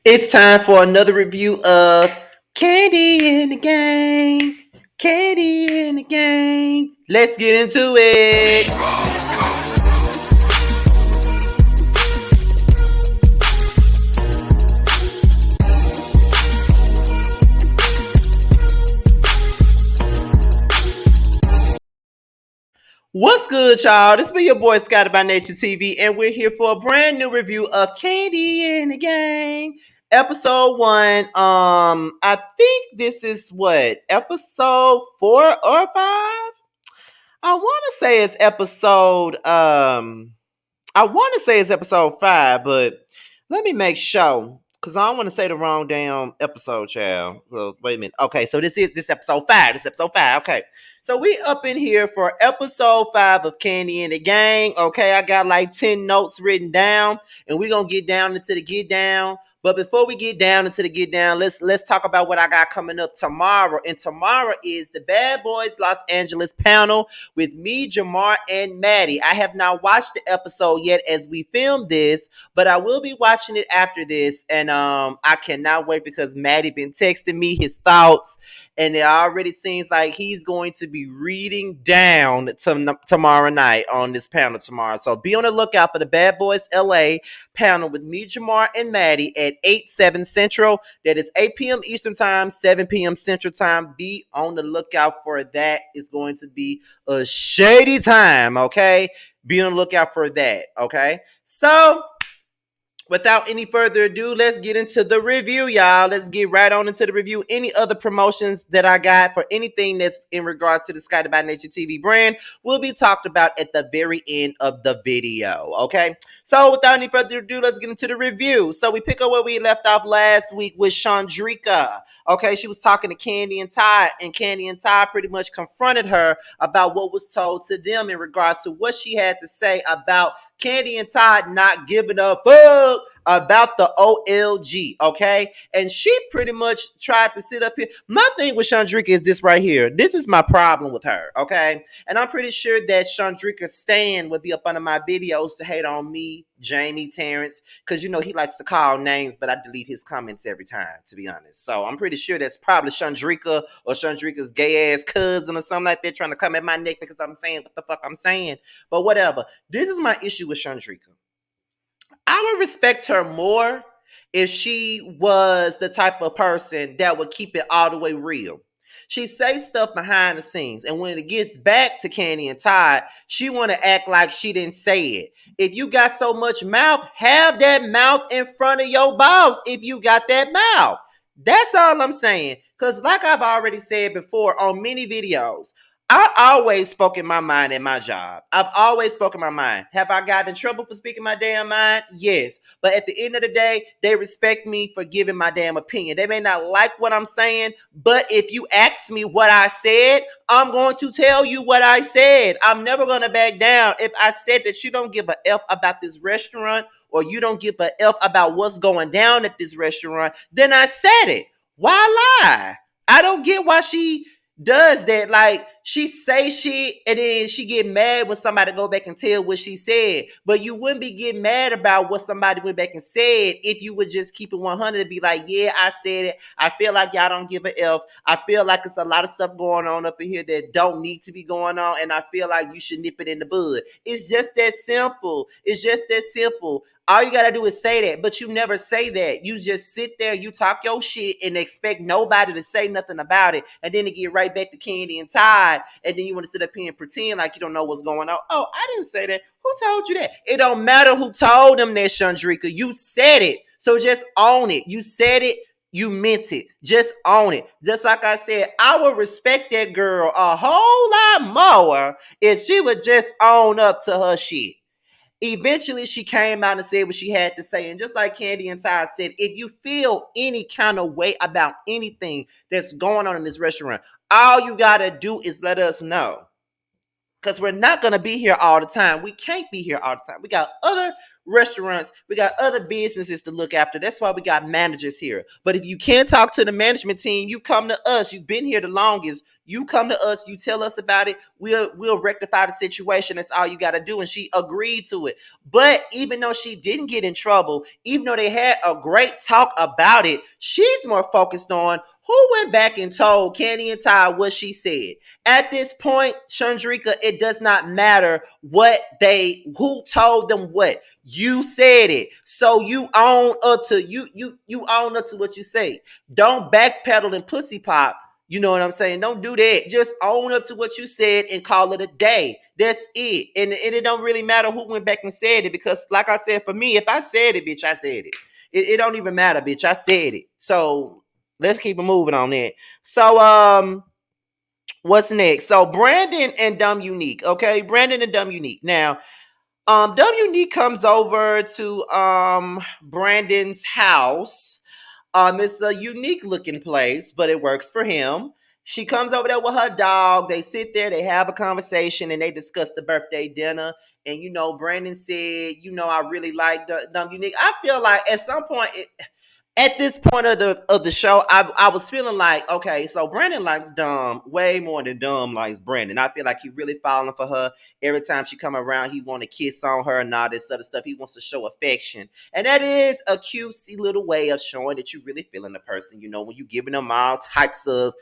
It's time for another review of Kandi in the Game. Kandi in the Game. Let's get into it. What's good, y'all? This be your boy Scotty by Nature TV, and we're here for a brand new review of Kandi in the Game. Episode 1. I think this is what? Episode 4 or 5? I want to say it's episode 5, but let me make sure because I don't want to say the wrong damn episode, child. Well, wait a minute. Okay, so this episode 5. This episode 5. Okay. So we up in here for episode 5 of Kandi and the Gang. Okay, I got like 10 notes written down, and we're gonna get down into the get down. But before we get down into the get down, let's talk about what I got coming up tomorrow. And tomorrow is the Bad Boys Los Angeles panel with me, Jamar, and Maddie. I have not watched the episode yet as we film this, but I will be watching it after this. And I cannot wait because Maddie been texting me his thoughts, and it already seems like he's going to be reading down tomorrow night on this panel tomorrow. So be on the lookout for the Bad Boys LA panel with me, Jamar, and Maddie at 8/7 Central. That is 8 p.m. Eastern Time, 7 p.m. Central Time. Be on the lookout for that. It's going to be a shady time, okay? Be on the lookout for that, okay? So, without any further ado, let's get into the review, y'all. Let's get right on into the review. Any other promotions that I got for anything that's in regards to the Sky by Nature TV brand will be talked about at the very end of the video, okay? So without any further ado, let's get into the review. So we pick up where we left off last week with Chandrika, okay? She was talking to Kandi and Todd, and Kandi and Todd pretty much confronted her about what was told to them in regards to what she had to say about Kandi and Todd not giving a fuck about the OLG, okay? And she pretty much tried to sit up here. My thing with Chandrika is this right here. This is my problem with her, okay? And I'm pretty sure that Chandrika Stan would be up under my videos to hate on me, Jamie, Terrence, because, you know, he likes to call names, but I delete his comments every time, to be honest. So I'm pretty sure that's probably Chandrika or Chandrika's gay-ass cousin or something like that trying to come at my neck because I'm saying what the fuck I'm saying. But whatever. This is my issue with Chandrika. I would respect her more if she was the type of person that would keep it all the way real. She says stuff behind the scenes, and when it gets back to Kandi and Todd, she want to act like she didn't say it. If you got so much mouth, have that mouth in front of your boss. If you got that mouth, that's all I'm saying. Because, like I've already said before on many videos, I always spoken my mind in my job. I've always spoken my mind. Have I gotten in trouble for speaking my damn mind? Yes. But at the end of the day, they respect me for giving my damn opinion. They may not like what I'm saying, but if you ask me what I said, I'm going to tell you what I said. I'm never going to back down. If I said that you don't give a F about this restaurant or you don't give a F about what's going down at this restaurant, then I said it. Why lie? I don't get why she does that. Like, she say shit and then she get mad when somebody go back and tell what she said. But you wouldn't be getting mad about what somebody went back and said if you would just keep it 100 and be like, yeah, I said it. I feel like y'all don't give a F. I feel like it's a lot of stuff going on up in here that don't need to be going on, and I feel like you should nip it in the bud. It's just that simple. It's just that simple. All you gotta do is say that, but you never say that. You just sit there, you talk your shit, and expect nobody to say nothing about it, and then to get right back to Kandi and Todd, and then you want to sit up here and pretend like you don't know what's going on. Oh, I didn't say that. Who told you that? It don't matter who told them that, Chandrika. You said it, so just own it. You said it. You meant it. Just own it. Just like I said, I would respect that girl a whole lot more if she would just own up to her shit. Eventually, she came out and said what she had to say. And just like Kandi and Ty said, if you feel any kind of way about anything that's going on in this restaurant, all you got to do is let us know. Because we're not going to be here all the time. We can't be here all the time. We got other restaurants, we got other businesses to look after. That's why we got managers here. But if you can't talk to the management team, you come to us. You've been here the longest. You come to us, you tell us about it, we'll rectify the situation. That's all you got to do. And she agreed to it. But even though she didn't get in trouble, even though they had a great talk about it, she's more focused on who went back and told Kandi and Ty what she said. At this point, Chandrika, it does not matter who told them what. You said it. So you own up to you own up to what you say. Don't backpedal and pussy pop. You know what I'm saying? Don't do that. Just own up to what you said and call it a day. That's it. And it don't really matter who went back and said it, because like I said, for me, if I said it, bitch, I said it. It don't even matter, bitch. I said it. So let's keep it moving on that. So what's next? So Brandon and Dumb Unique. Okay, Brandon and Dumb Unique. Now, Dumb Unique comes over to Brandon's house. It's a unique looking place, but it works for him. She comes over there with her dog. They sit there, they have a conversation, and they discuss the birthday dinner. And Brandon said, I really like Dumb Unique. I feel like at some point, at this point of the show, I was feeling like, okay, so Brandon likes Dom way more than Dom likes Brandon. I feel like he really falling for her. Every time she come around, he want to kiss on her and all this other stuff. He wants to show affection, and that is a cutesy little way of showing that you really feeling the person. When you giving them all types of,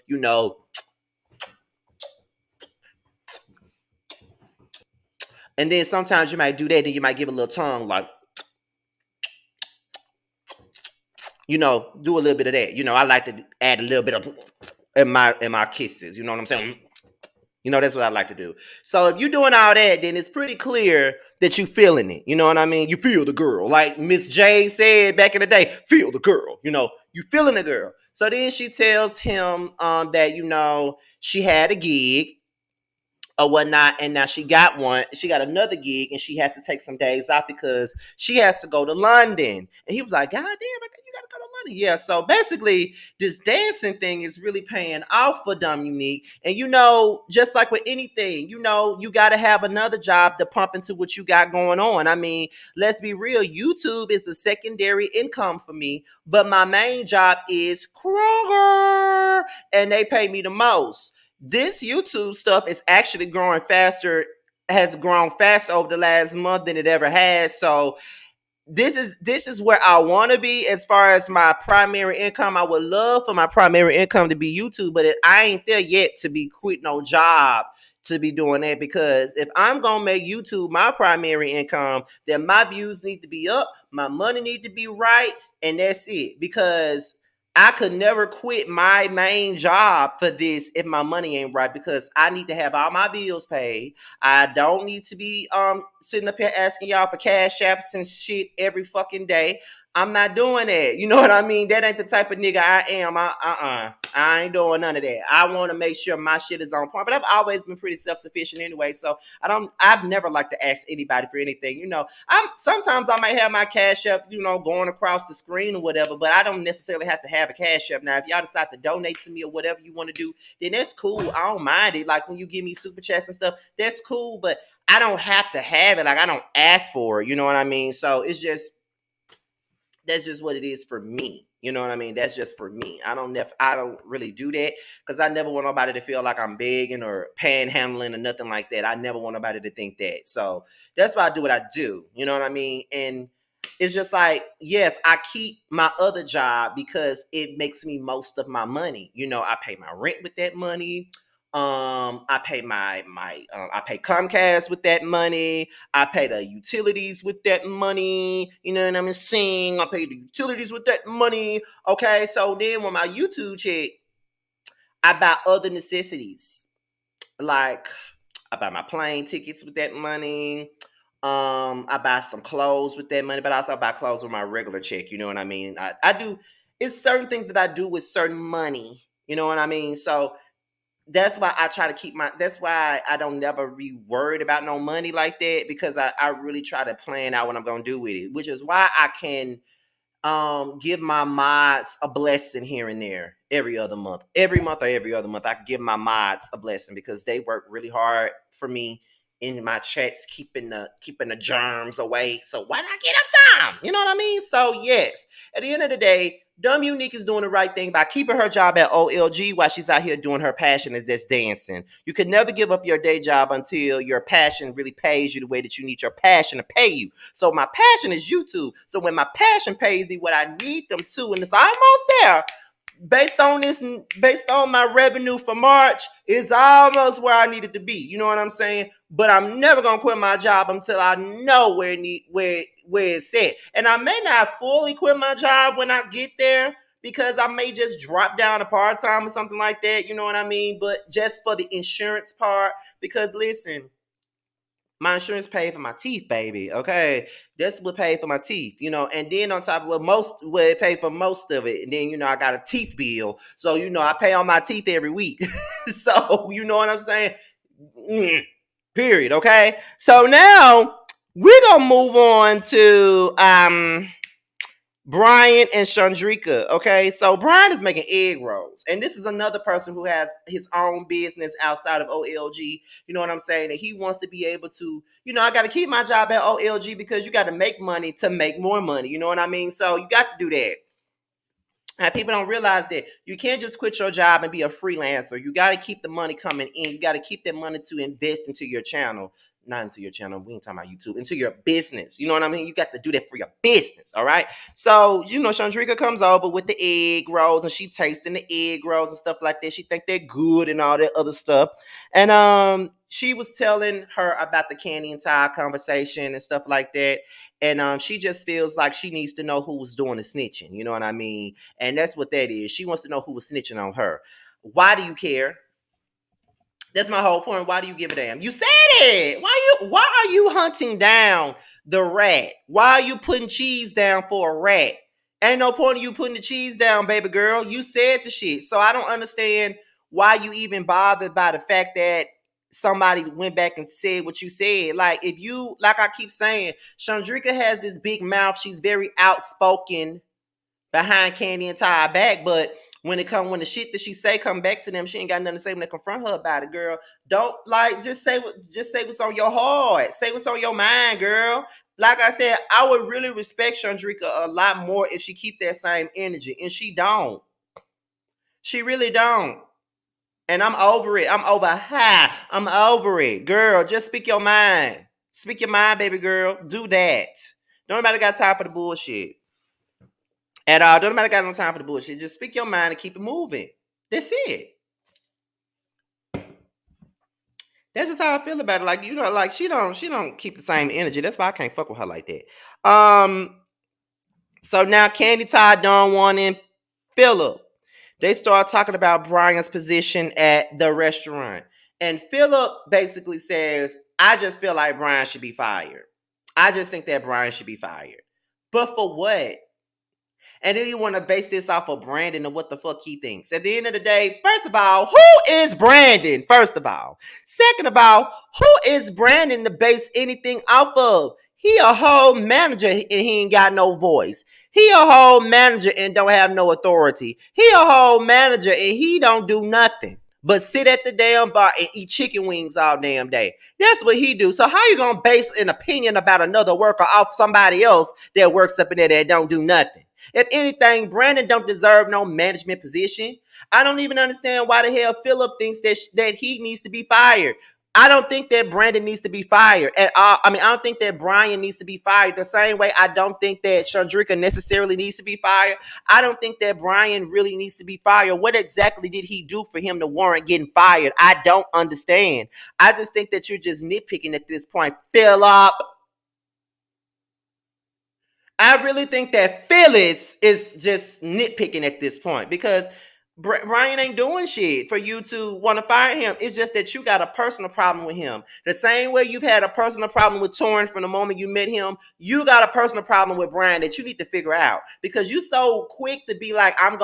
and then sometimes you might do that, then you might give a little tongue like, do a little bit of that. I like to add a little bit of in my kisses. You know what I'm saying? That's what I like to do. So if you're doing all that, then it's pretty clear that you feeling it. You know what I mean? You feel the girl. Like Miss J said back in the day, feel the girl. You feeling the girl. So then she tells him that, she had a gig or whatnot, and now she got another gig, and she has to take some days off because she has to go to London. And he was like, God damn, you gotta go to London. Yeah, so basically this dancing thing is really paying off for Dumb Unique. And just like with anything, you gotta have another job to pump into what you got going on. I mean, let's be real, YouTube is a secondary income for me, but my main job is Kroger, and they pay me the most. This YouTube stuff is actually has grown faster over the last month than it ever has. So this is where I want to be as far as my primary income. I would love for my primary income to be YouTube, but I ain't there yet to be quit no job to be doing that, because if I'm gonna make YouTube my primary income, then my views need to be up, my money need to be right, and that's it. Because I could never quit my main job for this if my money ain't right, because I need to have all my bills paid. I don't need to be sitting up here asking y'all for cash apps and shit every fucking day. I'm not doing that. You know what I mean? That ain't the type of nigga I am. I ain't doing none of that. I want to make sure my shit is on point. But I've always been pretty self-sufficient anyway. So I've never liked to ask anybody for anything. Sometimes I might have my cash app, going across the screen or whatever, but I don't necessarily have to have a cash app. Now, if y'all decide to donate to me or whatever you want to do, then that's cool. I don't mind it. Like when you give me super chats and stuff, that's cool, but I don't have to have it. Like I don't ask for it. You know what I mean? So that's just what it is for me. You know what I mean? That's just for me. I don't really do that because I never want nobody to feel like I'm begging or panhandling or nothing like that. I never want nobody to think that. So that's why I do what I do. You know what I mean? And it's just like, yes, I keep my other job because it makes me most of my money. I pay my rent with that money. I pay I pay Comcast with that money. I pay the utilities with that money. You know what I'm saying? I pay the utilities with that money. Okay, so then when my YouTube check, I buy other necessities. Like I buy my plane tickets with that money. I buy some clothes with that money, but I also buy clothes with my regular check. You know what I mean? I do. It's certain things that I do with certain money. You know what I mean? So that's why I try to that's why I don't never be worried about no money like that, because I really try to plan out what I'm gonna do with it, which is why I can give my mods a blessing here and there every other month. Every month or every other month, I can give my mods a blessing because they work really hard for me in my checks, keeping the germs away. So why not get up some? You know what I mean? So yes, at the end of the day, Dumb Unique is doing the right thing by keeping her job at OLG while she's out here doing her passion is that's dancing. You can never give up your day job until your passion really pays you the way that you need your passion to pay you. So my passion is YouTube. So when my passion pays me what I need them to, and it's almost there, based on my revenue for March, is almost where I needed to be. You know what I'm saying? But I'm never gonna quit my job until I know where it's at. And I may not fully quit my job when I get there because I may just drop down to part time or something like that. You know what I mean? But just for the insurance part, because listen, my insurance paid for my teeth, baby. Okay, that's what paid for my teeth, And then on top of what it paid for most of it, and then I got a teeth bill, so I pay on my teeth every week. So you know what I'm saying? Period. Okay, so now we're gonna move on to Brian and Chandrika. Okay, so Brian is making egg rolls, and this is another person who has his own business outside of OLG. You know what I'm saying? And he wants to be able to, I got to keep my job at OLG because you got to make money to make more money. You know what I mean? So you got to do that. And people don't realize that you can't just quit your job and be a freelancer. You got to keep the money coming in. You got to keep that money to invest into your channel. Not into your channel. We ain't talking about YouTube. Into your business. You know what I mean? You got to do that for your business. All right. So, Chandrika comes over with the egg rolls and she tasting the egg rolls and stuff like that. She think they're good and all that other stuff. And she was telling her about the Kandi and Ty conversation and stuff like that. And she just feels like she needs to know who was doing the snitching. You know what I mean? And that's what that is. She wants to know who was snitching on her. Why do you care? That's my whole point. Why do you give a damn? You said it. Why are you hunting down the rat? Why are you putting cheese down for a rat? Ain't no point in you putting the cheese down, baby girl. You said the shit. So I don't understand why you even bothered by the fact that somebody went back and said what you said. Like I keep saying, Chandrika has this big mouth. She's very outspoken behind Kandi and Ty back, but when the shit that she say come back to them, she ain't got nothing to say when they confront her about it, girl. Don't just say what's on your heart. Say what's on your mind, girl. Like I said, I would really respect Chandrika a lot more if she keep that same energy, and she don't. She really don't. And I'm over it. I'm over it, girl. Just speak your mind. Speak your mind, baby girl. Do that. Nobody got time for the bullshit. At all. Don't nobody got no time for the bullshit. Just speak your mind and keep it moving. That's it. That's just how I feel about it. Like, like she don't keep the same energy. That's why I can't fuck with her like that. So now Kandi, Ty, Don Juan, and Philip, they start talking about Brian's position at the restaurant. And Philip basically says, I just feel like Brian should be fired. I just think that Brian should be fired. But for what? And then you want to base this off of Brandon and what the fuck he thinks. At the end of the day, first of all, who is Brandon? First of all. Second of all, who is Brandon to base anything off of? He a whole manager and he ain't got no voice. He a whole manager and don't have no authority. He a whole manager and he don't do nothing but sit at the damn bar and eat chicken wings all damn day. That's what he do. So how you gonna base an opinion about another worker off somebody else that works up in there that don't do nothing? If anything, Brandon don't deserve no management position. I don't even understand why the hell Philip thinks that he needs to be fired. I don't think that Brandon needs to be fired at all. I mean, I don't think that Brian needs to be fired the same way I don't think that Chandrika necessarily needs to be fired. I don't think that Brian really needs to be fired. What exactly did he do for him to warrant getting fired? I don't understand. I just think that you're just nitpicking at this point. Philip. I really think that Phyllis is just nitpicking at this point because Brian ain't doing shit for you to want to fire him. It's just that you got a personal problem with him. The same way you've had a personal problem with Torrin from the moment you met him, you got a personal problem with Brian that you need to figure out because you so quick to be like, I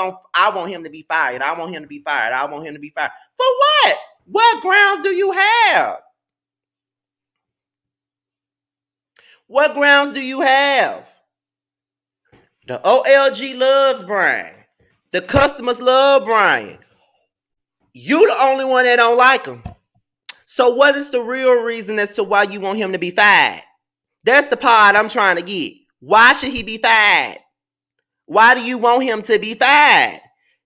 want him to be fired. I want him to be fired. I want him to be fired. For what? What grounds do you have? What grounds do you have? The OLG loves Brian. The customers love Brian. You the only one that don't like him. So what is the real reason as to why you want him to be fired? That's the part I'm trying to get. Why should he be fired? Why do you want him to be fired?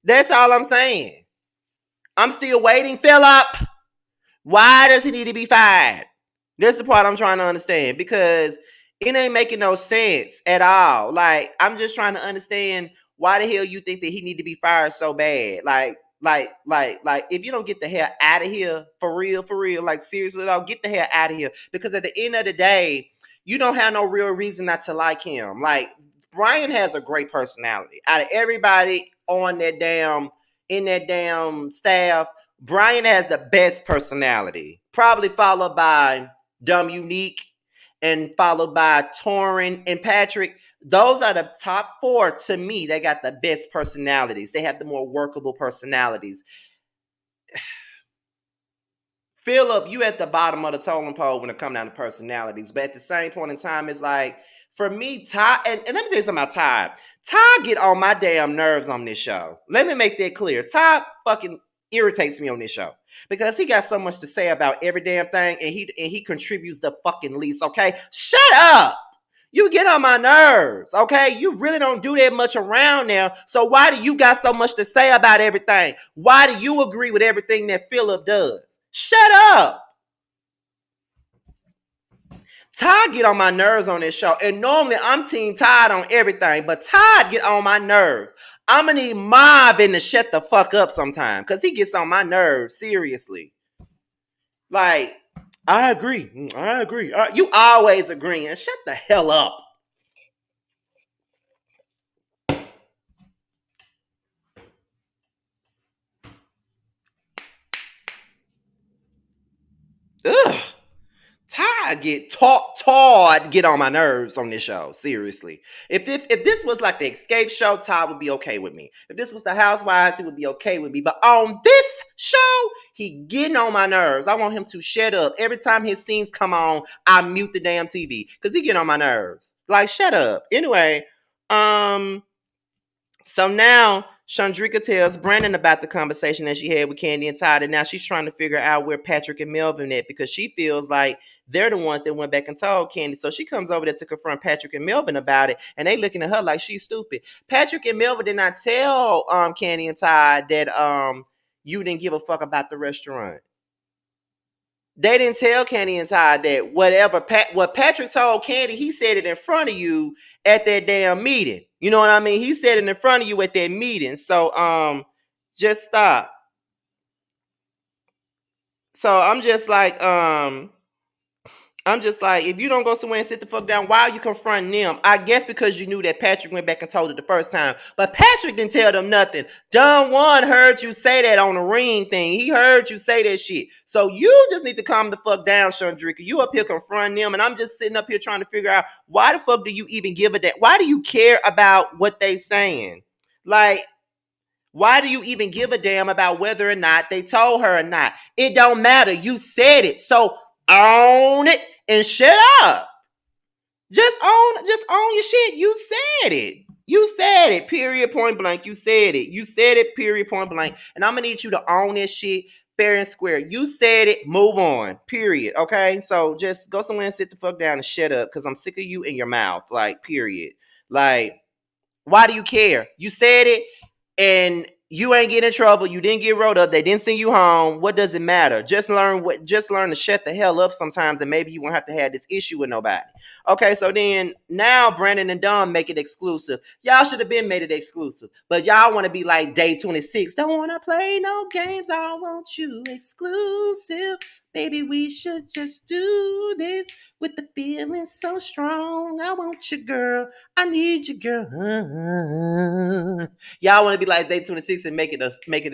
That's all I'm saying. I'm still waiting. Philip, why does he need to be fired? That's the part I'm trying to understand because it ain't making no sense at all. Like, I'm just trying to understand why the hell you think that he need to be fired so bad. Like, if you don't get the hell out of here, for real, like seriously, though, get the hell out of here. Because at the end of the day, you don't have no real reason not to like him. Like, Brian has a great personality. Out of everybody on that damn staff, Brian has the best personality. Probably followed by Dumb Unique and followed by Torin and Patrick. Those are the top four to me. They got the best personalities. They have the more workable personalities. Philip, you at the bottom of the totem pole when it comes down to personalities. But at the same point in time, it's like, for me, Ty, and let me tell you something about Ty. Ty get on my damn nerves on this show. Let me make that clear. Ty fucking irritates me on this show because he got so much to say about every damn thing, and he contributes the fucking least. Okay, shut up. You get on my nerves, okay? You really don't do that much around now. So why do you got so much to say about everything? Why do you agree with everything that Philip does? Shut up. Todd get on my nerves on this show. And normally I'm team Todd on everything, but Todd get on my nerves. I'm gonna need Marvin to shut the fuck up sometime because he gets on my nerves, seriously. Like, I agree. I agree. You always agreeing. Shut the hell up. Ugh. Todd get on my nerves on this show. Seriously. If this was like the escape show, Todd would be okay with me. If this was the Housewives, he would be okay with me. But on this show, he getting on my nerves. I want him to shut up. Every time his scenes come on, I mute the damn TV. Because he get on my nerves. Like, shut up. Anyway, so now Chandrika tells Brandon about the conversation that she had with Kandi and Todd, and now she's trying to figure out where Patrick and Melvin at because she feels like they're the ones that went back and told Kandi. So she comes over there to confront Patrick and Melvin about it, and they looking at her like she's stupid. Patrick and Melvin did not tell Kandi and Todd that you didn't give a fuck about the restaurant. They didn't tell Kandi and Todd that what Patrick told Kandi, he said it in front of you at that damn meeting. You know what I mean? He said it in front of you at that meeting. So just stop. So I'm just like, if you don't go somewhere and sit the fuck down, why are you confronting them? I guess because you knew that Patrick went back and told it the first time. But Patrick didn't tell them nothing. Don Juan heard you say that on the ring thing. He heard you say that shit. So you just need to calm the fuck down, Chandrika. You up here confronting them, and I'm just sitting up here trying to figure out why the fuck do you even give a damn? Why do you care about what they saying? Like, why do you even give a damn about whether or not they told her or not? It don't matter. You said it. So own it and shut up. Just own your shit. You said it. You said it. Period. Point blank. You said it. You said it. Period. Point blank. And I'm gonna need you to own this shit fair and square. You said it. Move on. Period. Okay. So just go somewhere and sit the fuck down and shut up because I'm sick of you in your mouth. Like, period. Like, why do you care? You said it. And you ain't getting in trouble. You didn't get rolled up. They didn't send you home. What does it matter? Just learn to shut the hell up sometimes, and maybe you won't have to have this issue with nobody. Okay, so then now Brandon and Dawn make it exclusive. Y'all should have been made it exclusive. But y'all want to be like day 26. Don't want to play no games. I want you exclusive. Baby, we should just do this with the feeling so strong. I want you, girl. I need you, girl. Y'all want to be like day 26 and make it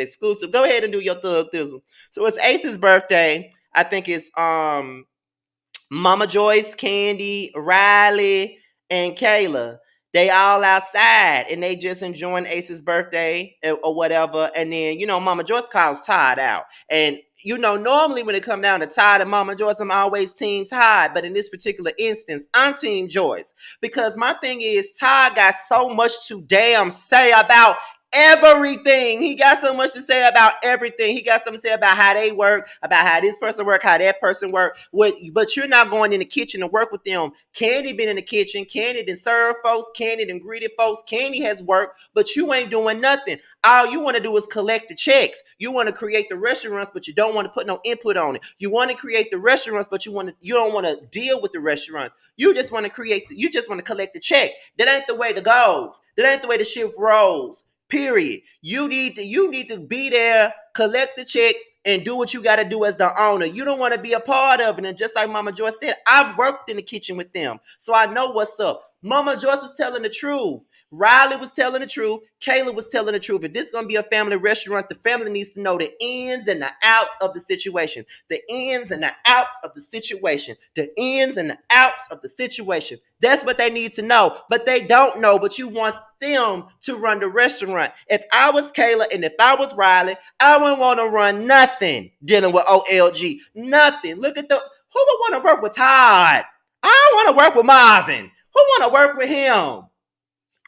exclusive. Go ahead and do your thug thizzle. So it's Ace's birthday. I think it's Mama Joyce, Kandi, Riley, and Kayla. They all outside and they just enjoying Ace's birthday or whatever. And then, Mama Joyce calls Todd out. And, normally when it come down to Todd and Mama Joyce, I'm always team Todd. But in this particular instance, I'm team Joyce. Because my thing is, Todd got so much to damn say about everything. He got so much to say about everything. He got something to say about how they work, about how this person work, how that person work. But you're not going in the kitchen to work with them. Kandi been in the kitchen. Kandi done served folks. Kandi done greeted folks. Kandi has worked, but you ain't doing nothing. All you want to do is collect the checks. You want to create the restaurants, but you don't want to put no input on it. You want to create the restaurants, but you don't want to deal with the restaurants. You just want to you just want to collect the check. That ain't the way to go. That ain't the way the shift rolls. Period. You need to be there, collect the check, and do what you got to do as the owner. You don't want to be a part of it. And just like Mama Joyce said, I've worked in the kitchen with them, so I know what's up. Mama Joyce was telling the truth. Riley was telling the truth. Kayla was telling the truth. If this is going to be a family restaurant, the family needs to know the ins and the outs of the situation. The ins and the outs of the situation. The ins and the outs of the situation. That's what they need to know. But they don't know, but you want them to run the restaurant. If I was Kayla and if I was Riley, I wouldn't want to run nothing dealing with OLG. Nothing. Look at who would want to work with Todd? I want to work with Marvin. Who want to work with him?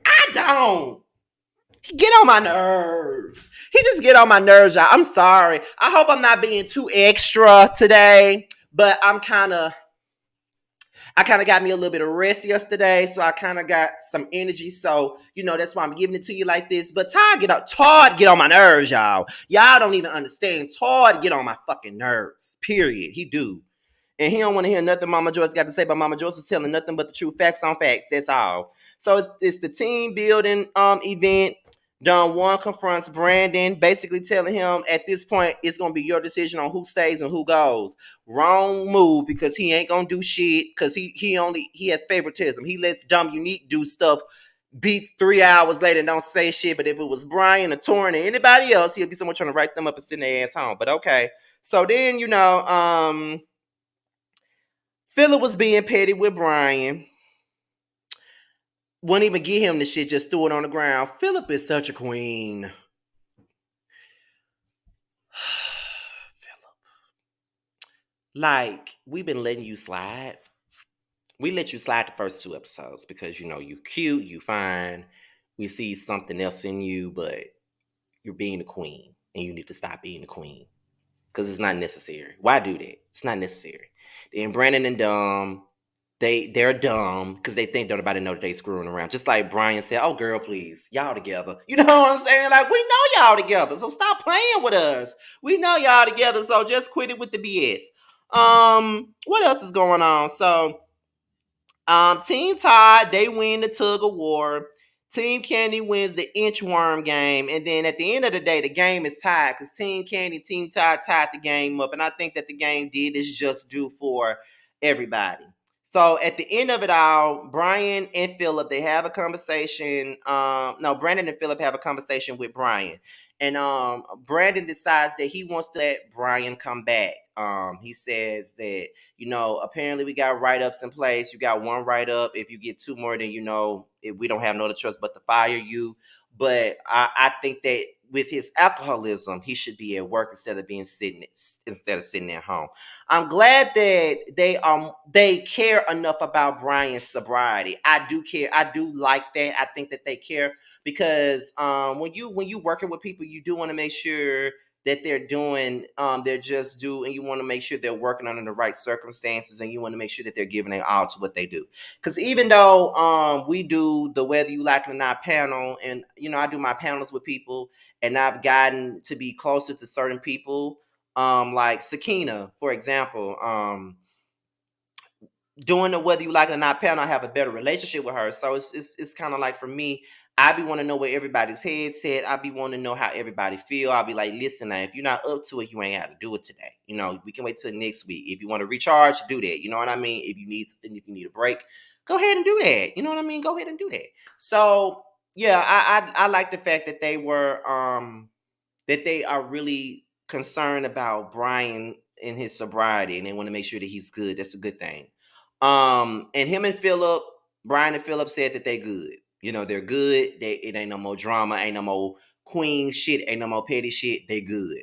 I don't. He get on my nerves. He just get on my nerves, y'all. I'm sorry. I hope I'm not being too extra today, but I kind of got me a little bit of rest yesterday, so I kind of got some energy. So, that's why I'm giving it to you like this. But Todd get on my nerves, y'all. Y'all don't even understand. Todd get on my fucking nerves. Period. He do. And he don't want to hear nothing Mama Joyce got to say, but Mama Joyce was telling nothing but the true facts on facts. That's all. So it's the team building event. Don Juan confronts Brandon, basically telling him at this point it's gonna be your decision on who stays and who goes. Wrong move, because he ain't gonna do shit, because he has favoritism. He lets Dumb Unique do stuff, beat 3 hours later and don't say shit. But if it was Brian or Torrin or anybody else, he'll be someone trying to write them up and send their ass home. But okay. So then Philip was being petty with Brian. Wouldn't even give him the shit, just threw it on the ground. Philip is such a queen. Philip. Like, we've been letting you slide. We let you slide the first 2 episodes because, you cute, you fine. We see something else in you, but you're being a queen. And you need to stop being a queen. Because it's not necessary. Why do that? It's not necessary. Then Brandon and Dom, they're dumb because they think don't nobody know that they screwing around. Just like Brian said, "Oh girl, please, y'all together." You know what I'm saying? Like, we know y'all together, so stop playing with us. We know y'all together, so just quit it with the BS. What else is going on? So, Team Todd, they win the tug of war. Team Kandi wins the inchworm game, and then at the end of the day, the game is tied because Team Kandi, Team Todd tied the game up, and I think that the game did its just due for everybody. So at the end of it all, Brian and Philip, they have a conversation. No, Brandon and Philip have a conversation with Brian. And Brandon decides that he wants to let Brian come back. He says that, apparently we got write-ups in place. You got 1 write-up. If you get 2 more, then we don't have no other choice but to fire you. But I think that with his alcoholism, he should be at work instead of sitting at home. I'm glad that they care enough about Brian's sobriety. I do care. I do like that. I think that they care because when you working with people, you do want to make sure that they're doing their just due, and you want to make sure they're working under the right circumstances, and you want to make sure that they're giving their all to what they do. Because even though we do the whether you like it or not panel, and I do my panels with people, and I've gotten to be closer to certain people, like Sakina, for example, doing the whether you like it or not panel, I have a better relationship with her. So it's kind of like, for me, I be want to know where everybody's head set. I be want to know how everybody feel. I'll be like, listen, now, if you're not up to it, you ain't got to do it today. We can wait till next week. If you want to recharge, do that. You know what I mean? If you need a break, go ahead and do that. You know what I mean? Go ahead and do that. So yeah, I like the fact that they are really concerned about Brian and his sobriety, and they want to make sure that he's good. That's a good thing. And him and Philip, Brian and Philip said that they good. They're good. It ain't no more drama, ain't no more queen shit, ain't no more petty shit. They good.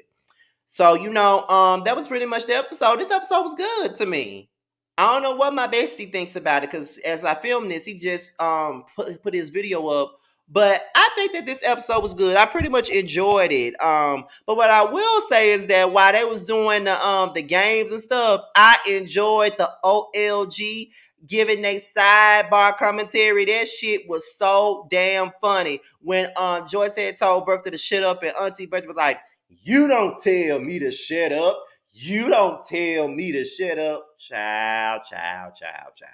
So, that was pretty much the episode. This episode was good to me. I don't know what my bestie thinks about it, because as I film this, he just put his video up. But I think that this episode was good. I pretty much enjoyed it. But what I will say is that while they was doing the games and stuff, I enjoyed the OLG giving they sidebar commentary. That shit was so damn funny. When Joyce had told Bertha to shut up, and Auntie Bertha was like, "You don't tell me to shut up. You don't tell me to shut up." Child, child, child, child.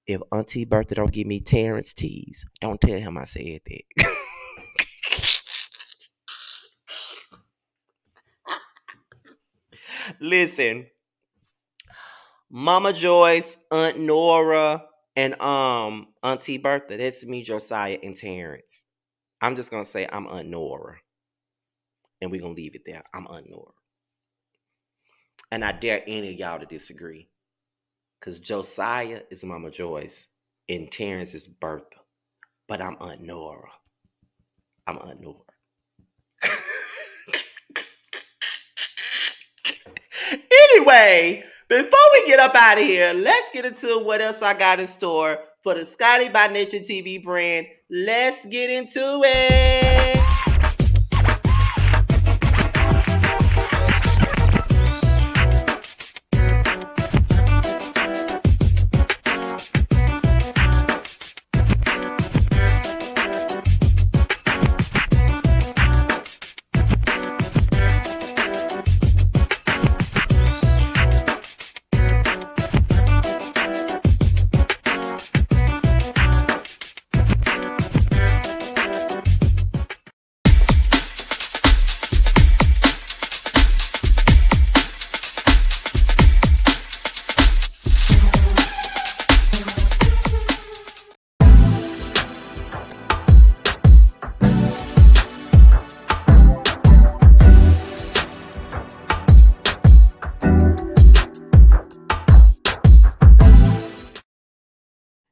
If Auntie Bertha don't give me Terrence teas, don't tell him I said that. Listen, Mama Joyce, Aunt Nora, and Auntie Bertha. That's me, Josiah, and Terrence. I'm just gonna say I'm Aunt Nora, and we're gonna leave it there. I'm Aunt Nora, and I dare any of y'all to disagree, cause Josiah is Mama Joyce, and Terrence is Bertha, but I'm Aunt Nora. I'm Aunt Nora. Anyway, before we get up out of here, let's get into what else I got in store for the Scotty by Nature TV brand. Let's get into it.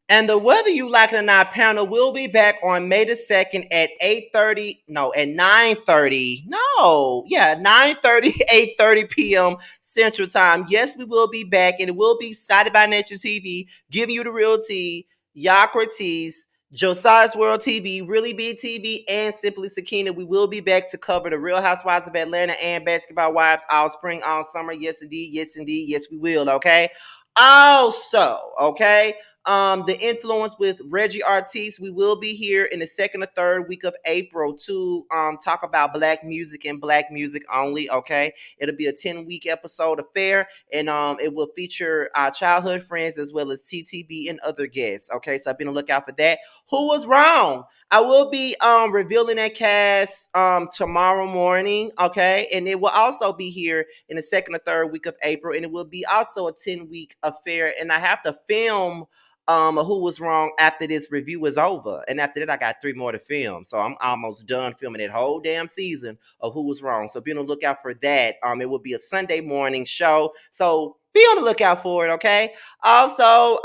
And the Whether You Like It or Not panel will be back on May the 2nd at 8:30, no, at 9:30, no, yeah, 9:30, 8:30 p.m. Central Time. Yes, we will be back, and it will be Scotty by Nature TV, giving you the real tea, Yocrates, Josiah's World TV, Really Big TV, and Simply Sakina. We will be back to cover the Real Housewives of Atlanta and Basketball Wives all spring, all summer. Yes, indeed. Yes, indeed. Yes, we will. Okay. Also, okay. The influence with Reggie Artiste. We will be here in the second or third week of April to talk about black music and black music only. Okay, it'll be a 10-week episode affair, and it will feature our childhood friends as well as TTB and other guests. Okay, so be on the lookout for that. Who was wrong? I will be revealing that cast tomorrow morning, okay? And it will also be here in the second or third week of April, and it will be also a 10-week affair. And I have to film Who Was Wrong after this review is over. And after that, I got 3 more to film. So I'm almost done filming that whole damn season of Who Was Wrong. So be on the lookout for that. It will be a Sunday morning show. So be on the lookout for it, okay? Also,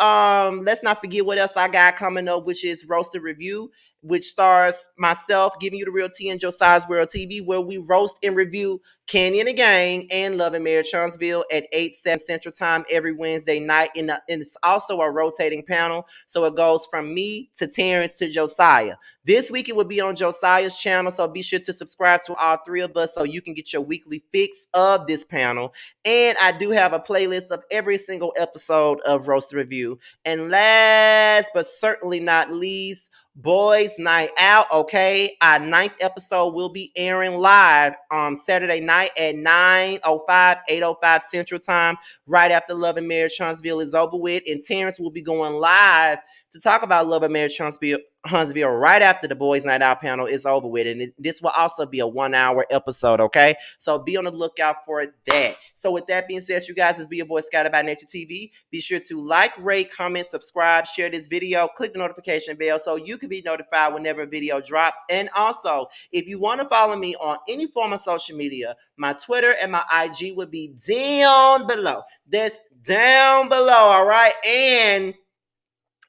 let's not forget what else I got coming up, which is Roasted Review, which stars myself giving you the real tea and Josiah's World TV, where we roast and review Kandi and the Gang and Love and Marriage Charlottesville at 8/7 Central Time every Wednesday night. And it's also a rotating panel, so it goes from me to Terrence to Josiah. This week it will be on Josiah's channel, so be sure to subscribe to all 3 of us so you can get your weekly fix of this panel. And I do have a playlist of every single episode of Roast Review. And last but certainly not least, Boys Night Out, okay? Our 9th episode will be airing live on Saturday night at 9:05, 8:05 Central Time, right after Love and Marriage Huntsville is over with. And Terrence will be going live to talk about Love and Marriage Huntsville right after the Boys Night Out panel is over with. And this will also be a 1-hour episode, okay? So be on the lookout for that. So with that being said, you guys, this be your boy Scotty by Nature TV. Be sure to like, rate, comment, subscribe, share this video, click the notification bell so you can be notified whenever a video drops. And also, if you want to follow me on any form of social media, my Twitter and my IG would be down below. That's down below, all right? And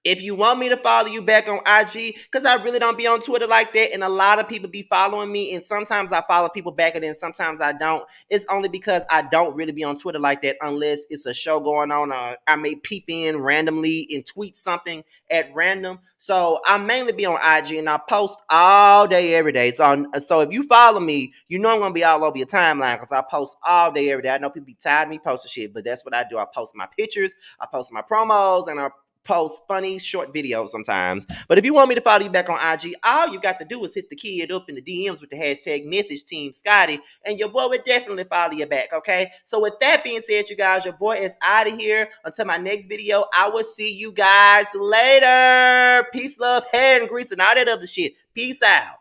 If you want me to follow you back on IG, because I really don't be on Twitter like that, and a lot of people be following me, and sometimes I follow people back, and then sometimes I don't. It's only because I don't really be on Twitter like that unless it's a show going on, or I may peep in randomly and tweet something at random. So I mainly be on IG, and I post all day, every day. So if you follow me, you know I'm gonna be all over your timeline because I post all day, every day. I know people be tired of me posting shit, but that's what I do. I post my pictures, I post my promos, and I post funny short videos sometimes. But if you want me to follow you back on IG, all you got to do is hit the kid up in the DMs with the hashtag message team Scotty, and your boy will definitely follow you back, okay? So with that being said, you guys, your boy is out of here. Until my next video, I will see you guys later. Peace, love, hair, and grease, and all that other shit. Peace out.